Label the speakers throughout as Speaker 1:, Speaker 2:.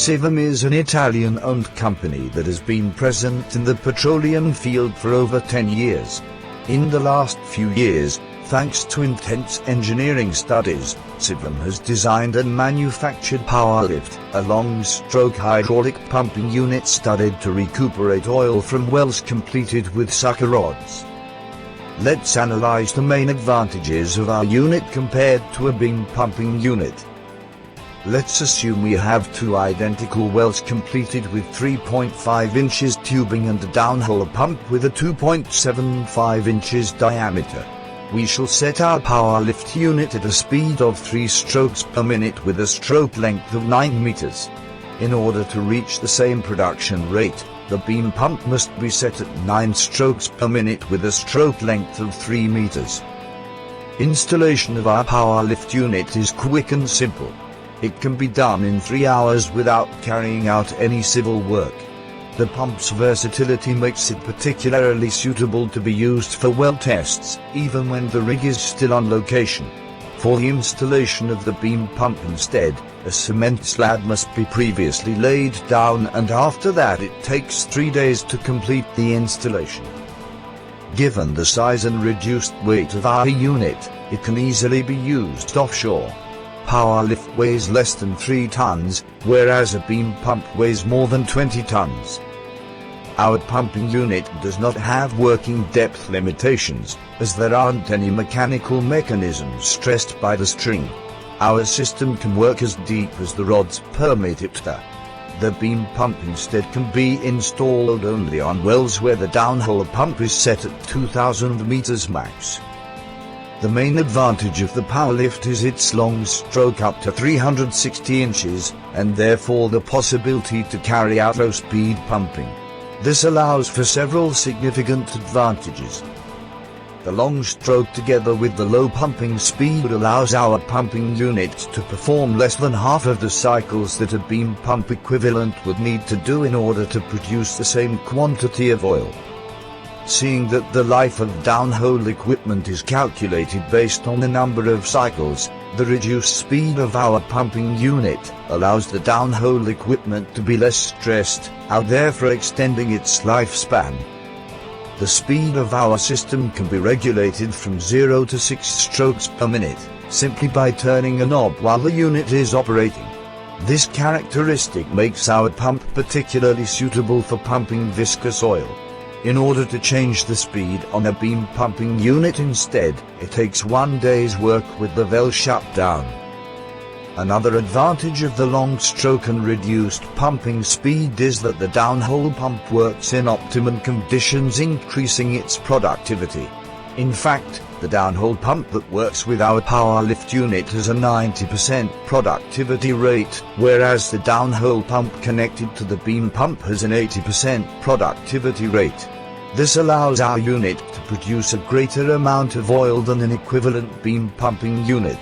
Speaker 1: Sivam is an Italian-owned company that has been present in the petroleum field for over 10 years. In the last few years, thanks to intense engineering studies, Sivam has designed and manufactured PowerLift, a long-stroke hydraulic pumping unit studied to recuperate oil from wells completed with sucker rods. Let's analyze the main advantages of our unit compared to a beam pumping unit. Let's assume we have two identical wells completed with 3.5 inches tubing and a downhole pump with a 2.75 inches diameter. We shall set our PowerLift unit at a speed of 3 strokes per minute with a stroke length of 9 meters. In order to reach the same production rate, the beam pump must be set at 9 strokes per minute with a stroke length of 3 meters. Installation of our PowerLift unit is quick and simple. It can be done in 3 hours without carrying out any civil work. The pump's versatility makes it particularly suitable to be used for well tests, even when the rig is still on location. For the installation of the beam pump instead, a cement slab must be previously laid down, and after that it takes 3 days to complete the installation. Given the size and reduced weight of our unit, it can easily be used offshore. PowerLift weighs less than 3 tons, whereas a beam pump weighs more than 20 tons. Our pumping unit does not have working depth limitations, as there aren't any mechanical mechanisms stressed by the string. Our system can work as deep as the rods permit it to. The beam pump instead can be installed only on wells where the downhole pump is set at 2,000 meters max. The main advantage of the PowerLift is its long stroke up to 360 inches, and therefore the possibility to carry out low-speed pumping. This allows for several significant advantages. The long stroke together with the low pumping speed allows our pumping unit to perform less than half of the cycles that a beam pump equivalent would need to do in order to produce the same quantity of oil. Seeing that the life of downhole equipment is calculated based on the number of cycles, the reduced speed of our pumping unit allows the downhole equipment to be less stressed out, therefore extending its lifespan. The speed of our system can be regulated from 0 to 6 strokes per minute, simply by turning a knob while the unit is operating. This characteristic makes our pump particularly suitable for pumping viscous oil. In order to change the speed on a beam pumping unit instead, it takes 1 day's work with the valve shut down. Another advantage of the long stroke and reduced pumping speed is that the downhole pump works in optimum conditions, increasing its productivity. In fact, the downhole pump that works with our PowerLift unit has a 90% productivity rate, whereas the downhole pump connected to the beam pump has an 80% productivity rate. This allows our unit to produce a greater amount of oil than an equivalent beam pumping unit.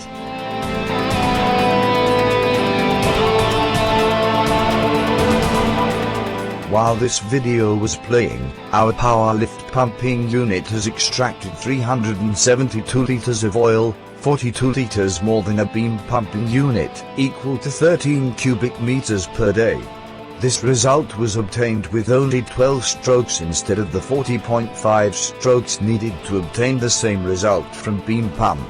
Speaker 1: While this video was playing, our PowerLift pumping unit has extracted 372 liters of oil, 42 liters more than a beam pumping unit, equal to 13 cubic meters per day. This result was obtained with only 12 strokes instead of the 40.5 strokes needed to obtain the same result from beam pump.